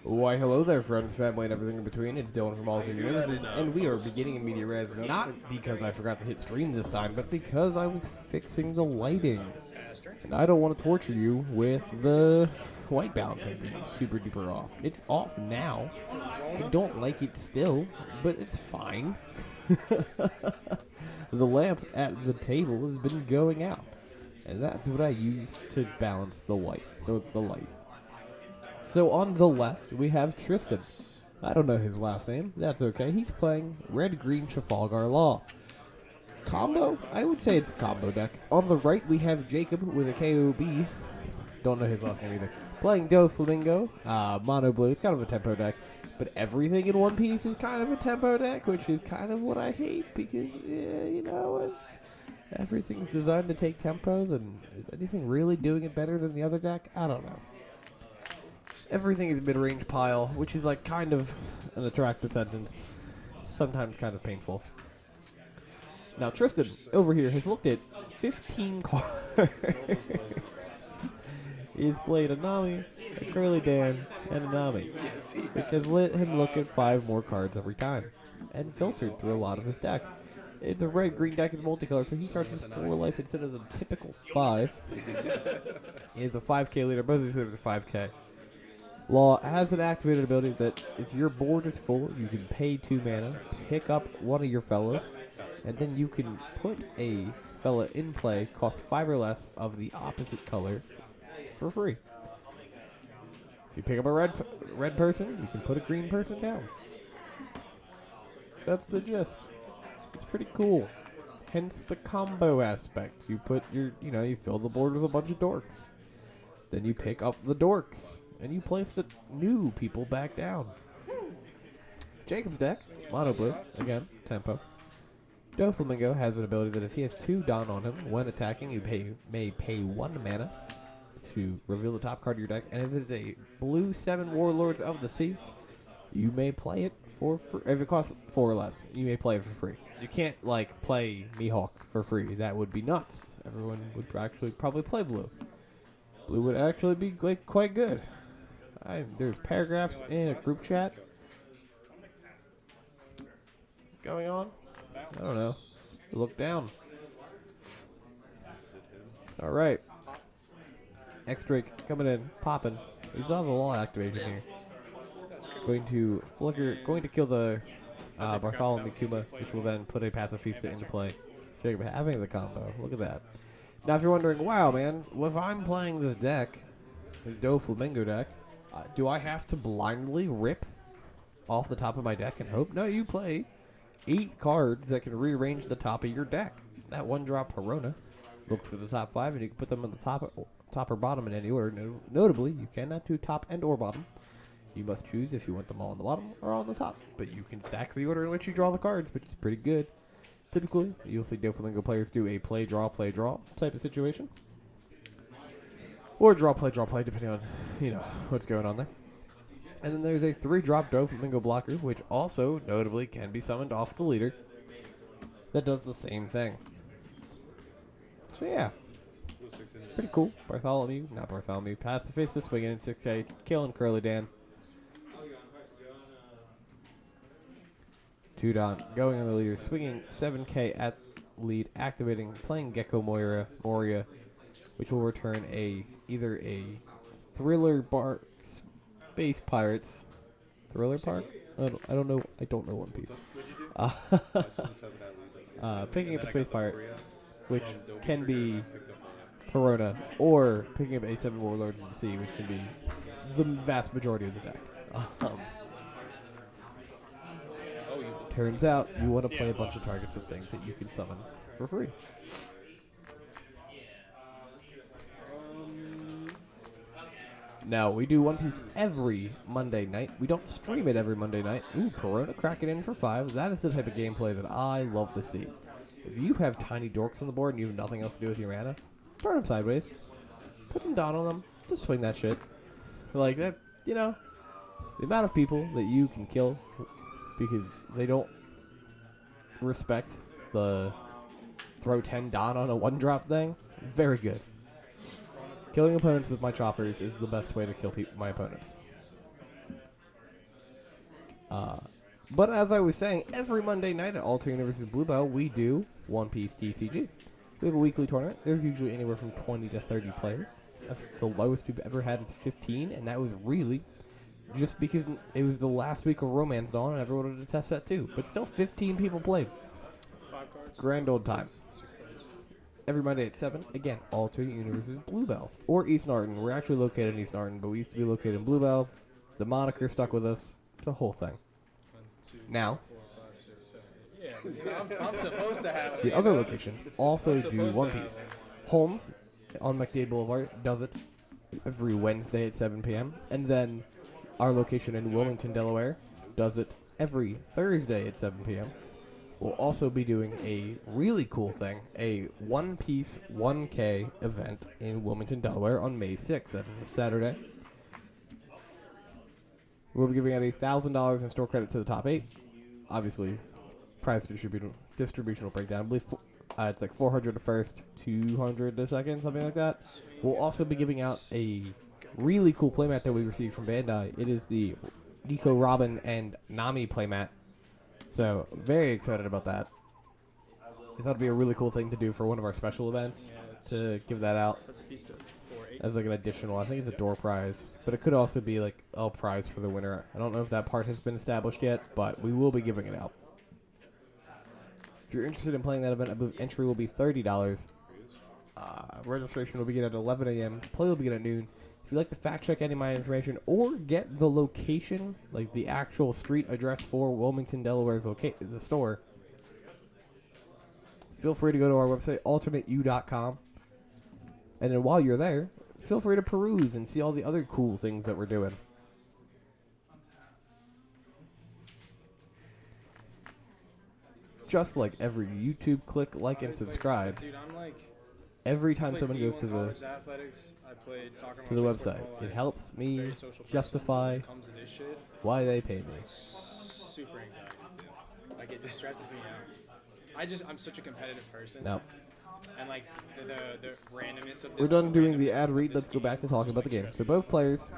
Why, hello there, friends, family, and everything in between. It's Dylan from All Things Universes, and we are beginning in media res, not because I forgot to hit stream this time, but because I was fixing the lighting. And I don't want to torture you with the white balancing being super duper off. It's off now. I don't like it still, but it's fine. The lamp at the table has been going out, and that's what I use to balance the light. So on the left, we have Tristan. I don't know his last name. That's okay. He's playing Red-Green Trafalgar Law. Combo? I would say it's a combo deck. On the right, we have Jacob with a KOB. Don't know his last name either. Playing Doflamingo. Mono blue. It's kind of a tempo deck. But everything in One Piece is kind of a tempo deck, which is kind of what I hate because, if everything's designed to take tempo, then is anything really doing it better than the other deck? I don't know. Everything is mid-range pile, which is like kind of an attractive sentence, sometimes kind of painful. Now Tristan over here has looked at 15 cards. He's played a Nami, a Curly Dan, and a Nami, which has let him look at 5 more cards every time, and filtered through a lot of his deck. It's a red-green deck, it's multicolor, so he starts with 4 life instead of the typical 5. He is a 5k leader, both of these leaders are 5k. Law has an activated ability that if your board is full, you can pay 2 mana, pick up one of your fellas, and then you can put a fella in play, cost 5 or less of the opposite color for free. If you pick up a red person, you can put a green person down. That's the gist. It's pretty cool. Hence the combo aspect. You put you fill the board with a bunch of dorks. Then you pick up the dorks. And you place the new people back down. Jacob's deck, mono blue, again, tempo. Doflamingo has an ability that if he has 2 Dawn on him, when attacking, you may pay 1 mana to reveal the top card of your deck. And if it is a blue 7 Warlords of the Sea, you may play it for free. If it costs 4 or less, you may play it for free. You can't, play Mihawk for free. That would be nuts. Everyone would actually probably play blue. Blue would actually be quite good. There's paragraphs in a group chat going on. I don't know. Look down. All right. X-Drake coming in, popping. We saw the law activation here. Going to kill the Bartholomew Kuma, which will then put a Pacifista into play. Jacob having the combo. Look at that. Now, if you're wondering, wow, man, if I'm playing this deck, this Doflamingo deck, do I have to blindly rip off the top of my deck and hope? No, you play 8 cards that can rearrange the top of your deck. That 1-drop Perona looks at the top 5, and you can put them on the top or bottom in any order. Notably, you cannot do top and or bottom. You must choose if you want them all on the bottom or on the top. But you can stack the order in which you draw the cards, which is pretty good. Typically, you'll see Doflamingo players do a play, draw type of situation. Or draw, play, depending on, what's going on there. And then there's a 3-drop Doflamingo blocker, which also, notably, can be summoned off the leader. That does the same thing. So yeah. Pretty cool. Pacifista swinging in 6k, killing Curly Dan. 2 Dawn, going on the leader, swinging 7k at lead, activating, playing Gecko Moria, which will return either a Thriller Space Pirates. Thriller Park? I don't know One Piece. Picking up a Space Pirate, which can be Perona, or picking up a 7 Warlords of the Sea, which can be the vast majority of the deck. Turns out you want to play a bunch of targets of things that you can summon for free. Now, we do One Piece every Monday night. We don't stream it every Monday night. Ooh, Perona cracking in for 5. That is the type of gameplay that I love to see. If you have tiny dorks on the board and you have nothing else to do with your mana, turn them sideways. Put some down on them. Just swing that shit. Like that, the amount of people that you can kill because they don't respect the throw 10 Dawn on a 1-drop thing, very good. Killing opponents with my choppers is the best way to kill my opponents. But as I was saying, every Monday night at Alter Universe's Bluebell, we do One Piece TCG. We have a weekly tournament. There's usually anywhere from 20 to 30 players. That's the lowest we've ever had is 15, and that was really just because it was the last week of Romance Dawn, and everyone wanted to test that too. But still, 15 people played. 5 cards. Grand old time. 6 cards. Every Monday at 7, again, Alternate Universe's Bluebell. Or East Narton. We're actually located in East Narton, but we used to be located in Bluebell. The moniker stuck with us. It's a whole thing. 1, 2, Now, 4, 5, 6, 7. Yeah, I'm supposed to have it. the other locations also I'm do supposed One to have Piece. it. Holmes on McDade Boulevard does it every Wednesday at 7 p.m. And then our location in Wilmington, Delaware does it every Thursday at 7 p.m. We'll also be doing a really cool thing, a One Piece 1K event in Wilmington, Delaware on May 6th. That is a Saturday. We'll be giving out $1,000 in store credit to the top 8. Obviously, prize distribution will break down. I believe it's like 400 to first, 200 to second, something like that. We'll also be giving out a really cool playmat that we received from Bandai. It is the Nico Robin and Nami playmat. So, very excited about that. I thought it'd be a really cool thing to do for one of our special events, to give that out That's a feast of 4, 8. as like an additional. I think it's a door prize, but it could also be like a prize for the winner. I don't know if that part has been established yet, but we will be giving it out. If you're interested in playing that event, I believe entry will be $30. Registration will begin at 11 a.m. Play will begin at noon. If you'd like to fact check any of my information or get the location, like the actual street address for Wilmington, Delaware's the store, feel free to go to our website, alternateu.com. And then while you're there, feel free to peruse and see all the other cool things that we're doing. Just like every YouTube, click, like, and subscribe. Dude, I'm like. Every I time played someone goes D1 to the college athletics. I played soccer to the my first website, football it life. helps me Very social person. justify When it comes to this shit, why they pay me. super anxiety. Like it just stresses me out. I'm such a competitive person. Now, And like the randomness of this. we're done the doing the randomness ad of read. this Let's go back to game talking just, about the like, game. So stresses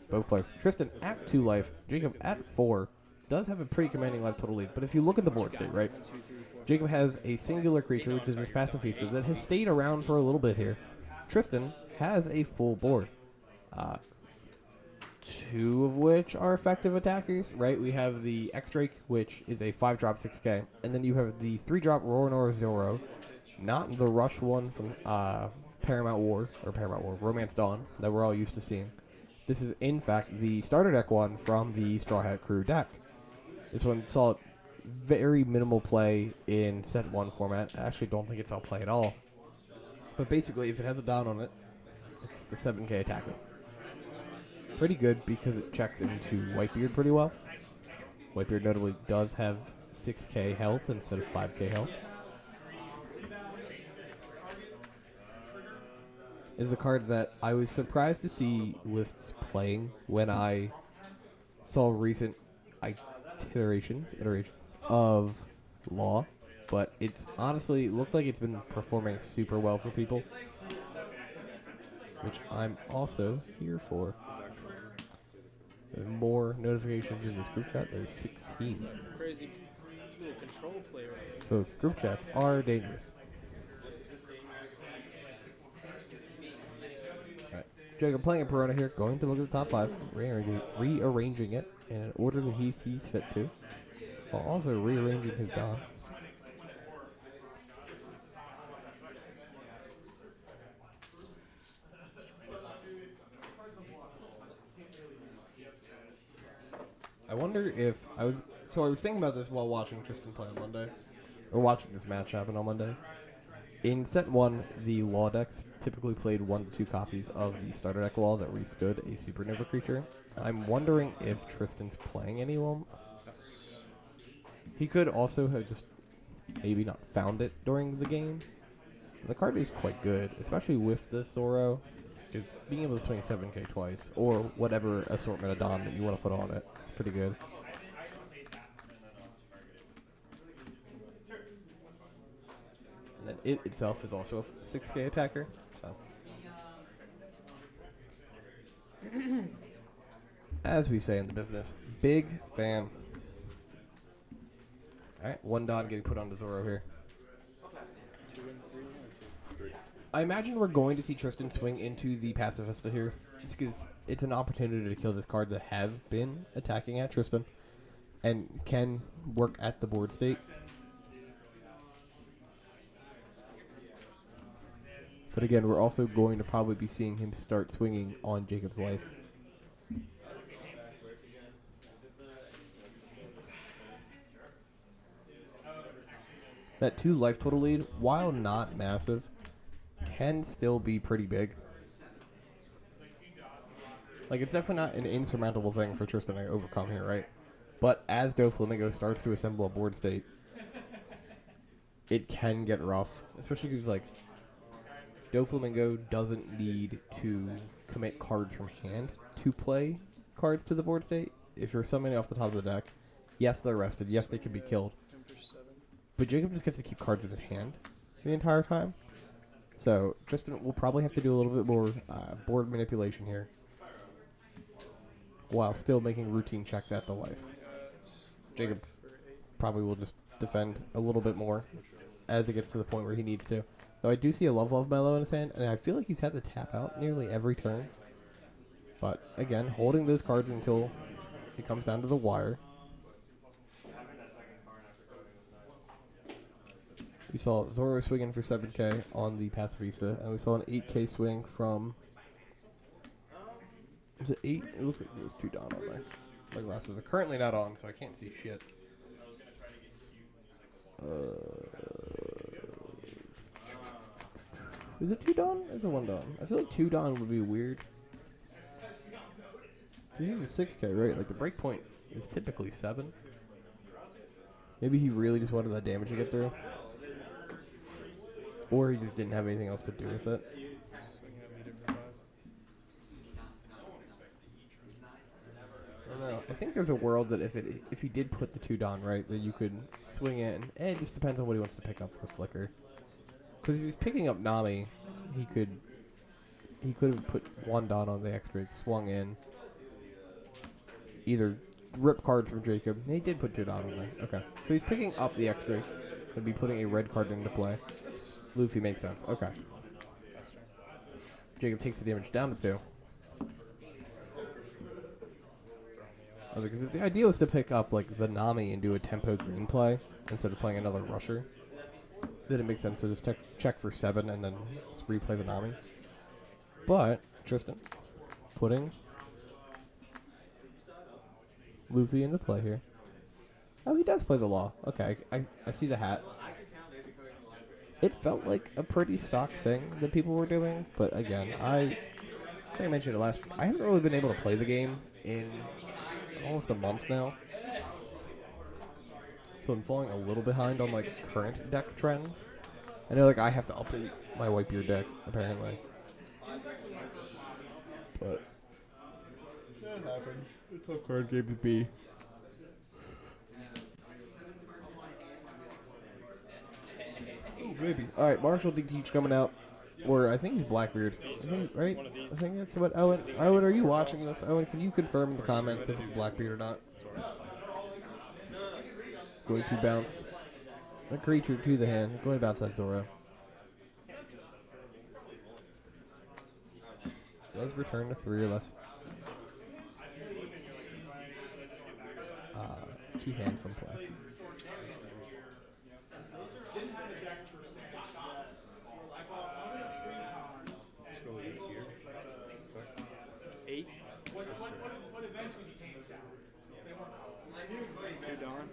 both players, Tristan at 2 life, Jacob at 4, does have a pretty commanding life total lead. But if you look at the board state, right, 1, 2, 3, 4. Jacob has a singular creature, which is this Pacifista, that has stayed around for a little bit here. Tristan has a full board. 2 of which are effective attackers, right? We have the X-Drake, which is a 5-drop 6K. And then you have the 3-drop Roranor Zoro, not the Rush one from Paramount War, Romance Dawn, that we're all used to seeing. This is, in fact, the starter deck one from the Straw Hat Crew deck. This one saw very minimal play in set 1 format. I actually don't think it saw play at all. But basically, if it has a Don on it, it's the 7K attacker. Pretty good because it checks into Whitebeard pretty well. Whitebeard notably does have 6K health instead of 5K health. It is a card that I was surprised to see lists playing when I saw recent iterations of Law, but it's honestly looked like it's been performing super well for people, which I'm also here for. There are more notifications in this group chat. There's 16. Crazy little control player. So group chats are dangerous. Alright. Jacob playing a Perona here, going to look at the top 5, rearranging it in an order that he sees fit to, while also rearranging his Don. I wonder if I was thinking about this while watching Tristan play on Monday, or watching this match happen on Monday. In set 1, the Law decks typically played 1 to 2 copies of the starter deck Law that restood a Supernova creature. I'm wondering if Tristan's playing any of them. He could also have just maybe not found it during the game. The card is quite good, especially with this Zoro. Because being able to swing 7K twice, or whatever assortment of Don that you want to put on it, it's pretty good. And then it itself is also a 6K attacker. So. As we say in the business, big fan. Alright, 1 Don getting put onto Zoro here. 2 and 3 or 2? 3. I imagine we're going to see Tristan swing into the Pacifista here, just because it's an opportunity to kill this card that has been attacking at Tristan and can work at the board state. But again, we're also going to probably be seeing him start swinging on Jacob's life. That 2 life total lead, while not massive, can still be pretty big. Like, it's definitely not an insurmountable thing for Tristan to overcome here, right? But as Doflamingo starts to assemble a board state, it can get rough. Especially because, like, Doflamingo doesn't need to commit cards from hand to play cards to the board state. If you're summoning off the top of the deck, yes, they're rested. Yes, they can be killed. But Jacob just gets to keep cards in his hand the entire time. So Tristan will probably have to do a little bit more board manipulation here, while still making routine checks at the life. Jacob probably will just defend a little bit more as it gets to the point where he needs to. Though I do see a Love Mellow in his hand, and I feel like he's had to tap out nearly every turn. But again, holding those cards until it comes down to the wire. We saw Zoro swinging for 7k on the Pacifista, and we saw an 8k swing from... Was it 8? It looks like there was 2 Don on there. My glasses are currently not on, so I can't see shit. Is it 2 Don or is it 1 Don? I feel like 2 Don would be weird. Because he's a 6k, right? Like, the break point is typically 7. Maybe he really just wanted that damage to get through. Or he just didn't have anything else to do with it. I don't know. I think there's a world that if he did put the 2 Don right, that you could swing in. It just depends on what he wants to pick up for the flicker. Because if he was picking up Nami, he could have put 1 Don on the extra, swung in, either rip cards from Jacob. He did put 2 Don on there. Okay. So he's picking up the extra, could be putting a red card into play. Luffy makes sense. Okay. Jacob takes the damage down to 2. Because if the idea was to pick up like the Nami and do a tempo green play instead of playing another rusher, then it makes sense to just check for 7 and then just replay the Nami. But Tristan putting Luffy into play here. Oh, he does play the law. Okay, I see the hat. It felt like a pretty stock thing that people were doing, but again, I think I mentioned it last week. I haven't really been able to play the game in almost a month now. So I'm falling a little behind on like current deck trends. I know like I have to update my Whitebeard deck, apparently. But that happens. It's how card games be. Oh, maybe. Alright, Marshall D. Teach coming out. Or I think he's Blackbeard. Right? I think that's what Owen. Owen, are you watching this? Owen, can you confirm in the comments if it's Blackbeard or not? Going to bounce a creature to the hand. Going to bounce that Zoro. Does return to 3 or less. 2 hand from play. Eight. 2 Don.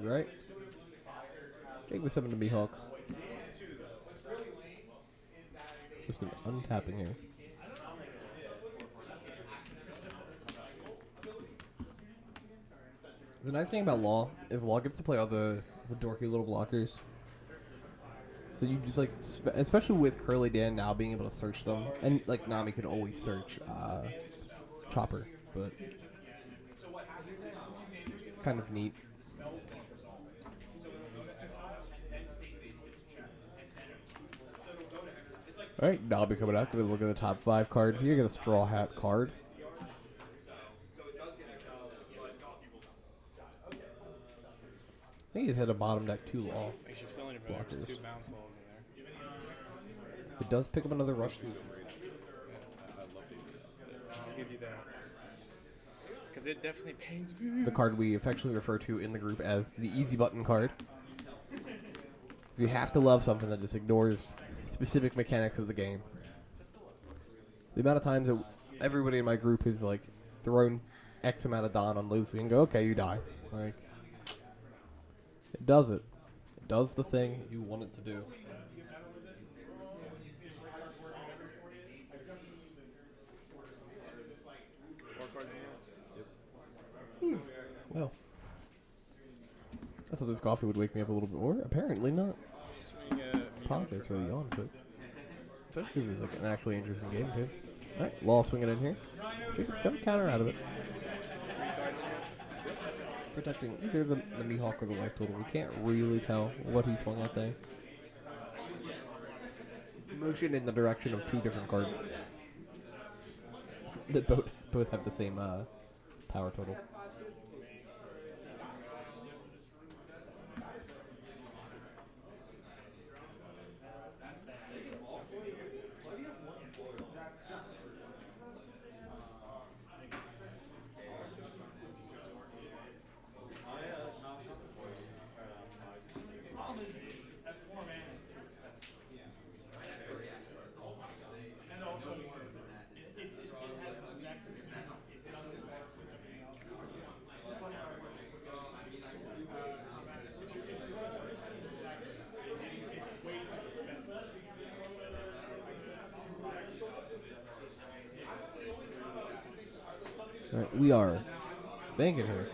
Alright. Take me something to be Hawk. Just an untapping here. The nice thing about Law is Law gets to play all the dorky little blockers. So you just like, especially with Curly Dan now being able to search them, and like Nami could always search Chopper, but it's kind of neat. All right, Nami coming out. Gonna look at the top 5 cards here. Get a Straw Hat card. I think he's had a bottom deck 2 law. Makes you feel any better. There's 2 bounce laws in there. It does pick up another rush. I'll give you that. Because it definitely pains me. The card we affectionately refer to in the group as the easy button card. You have to love something that just ignores specific mechanics of the game. The amount of times that everybody in my group has like thrown X amount of Don on Luffy and go, okay, you die. Like, it does it. It does the thing you want it to do. Well, I thought this coffee would wake me up a little bit more. Apparently not. Apologize for the yawn, folks. Especially because it's like an actually interesting game, too. Alright, Law swinging in here. Got a counter out of it. Protecting either the Mihawk or the life total. We can't really tell what he swung at there. Motion in the direction of 2 different cards that both have the same power total. Alright, we are thinking here.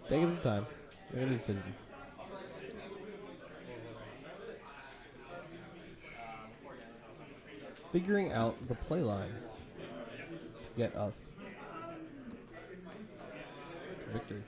Taking some time. Making a decision. Figuring out the play line to get us to victory.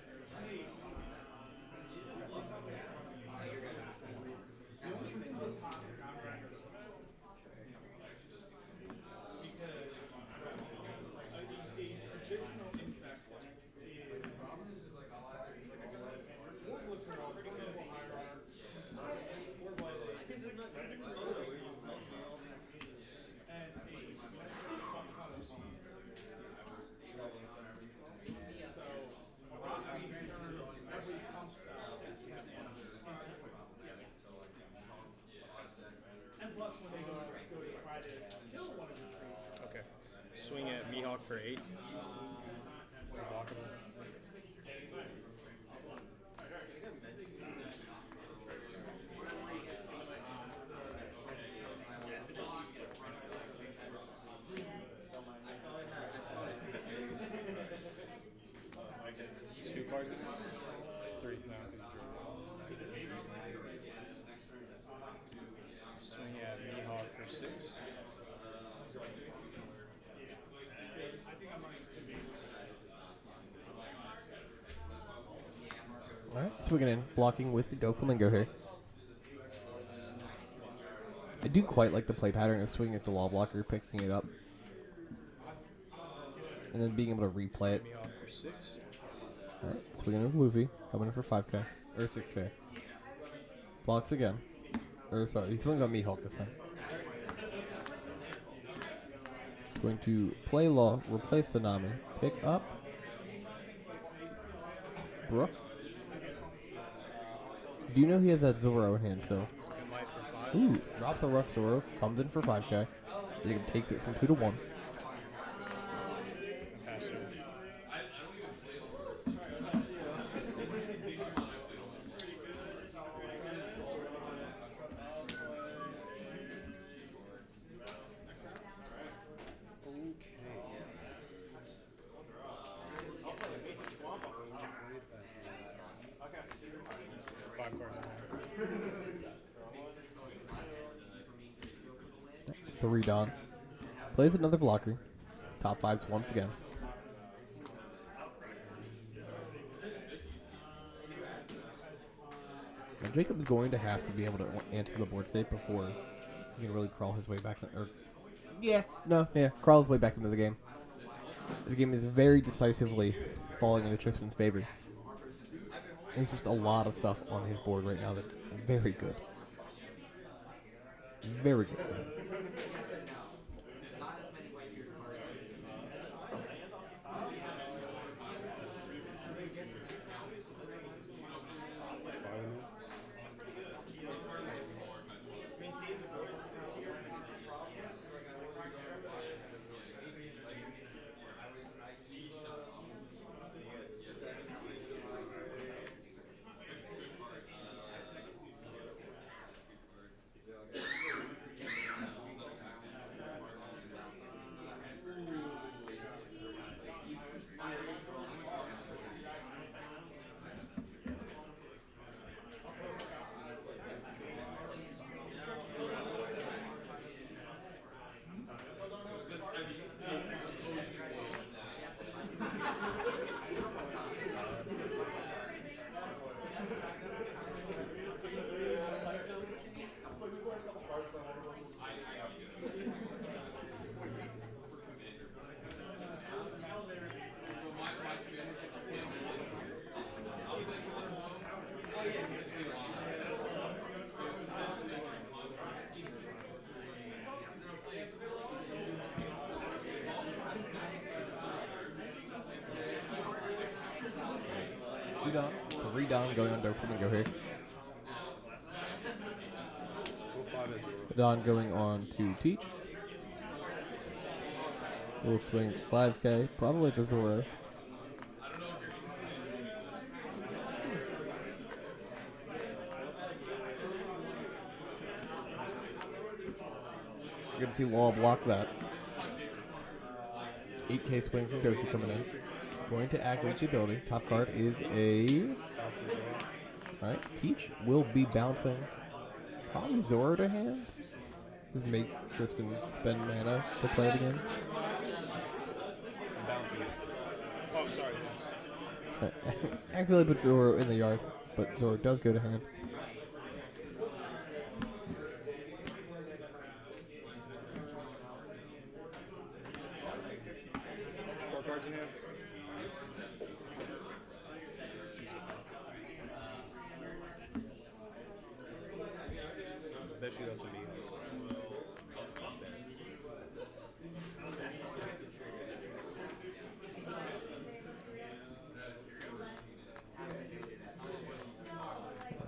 Okay. Swing at Mihawk for 8. Two cards? 3. No, swing at Mihawk for 6. Alright, swinging in, blocking with the Doflamingo here. I do quite like the play pattern of swinging at the wall blocker, picking it up, and then being able to replay it. Alright, swinging in with Luffy, coming in for 5k, or 6k. Blocks again. Or sorry, he swings on Mihawk this time. Going to play Law, replace the Nami, pick up Brook. Do you know he has that Zoro in hand still? Ooh, drops a rough Zoro, comes in for 5k. Jacob takes it from 2 to 1. Five cards in there. Three Don. Plays another blocker. Top fives once again. Now Jacob's going to have to be able to answer the board state before he can really crawl his way back. Crawl his way back into the game. This game is very decisively falling into Tristan's favor. There's just a lot of stuff on his board right now that's very good. Very good for him. Three Don going on Doflamingo here. Don going on to Teach. We'll swing 5K, probably to Zora. You're going to see Law block that. 8K swing from Doshi coming in. Going to activate the ability. Top card is a... Alright, Teach will be bouncing probably Zora to hand. Just make Tristan spend mana to play it again. I'm bouncing it. Oh, sorry. Accidentally put Zora in the yard, but Zora does go to hand. Four cards in hand. Bet you that's a me.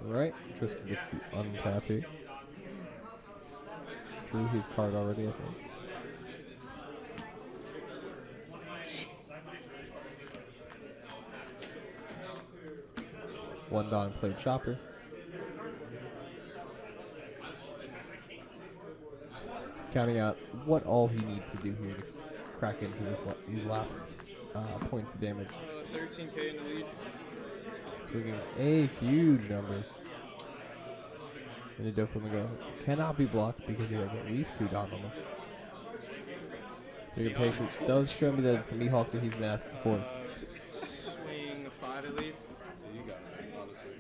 Alright, Tristan gets to untap here. Drew his card already, I think. One Don played Chopper. Counting out what all he needs to do here to crack into these last points of damage. 13K in the lead. Swinging a huge number. And the Doflamingo cannot be blocked because he has at least 2 Don on him. Jacob Patience does show me that it's the Mihawk that he's been asking for. Swing 5 at least. So you got it, honestly.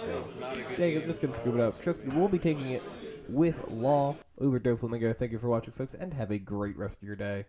It's not a good Jacob game. just gonna scoop it up. Tristan will be taking it with Law over Doflamingo. Thank you for watching, folks, and have a great rest of your day.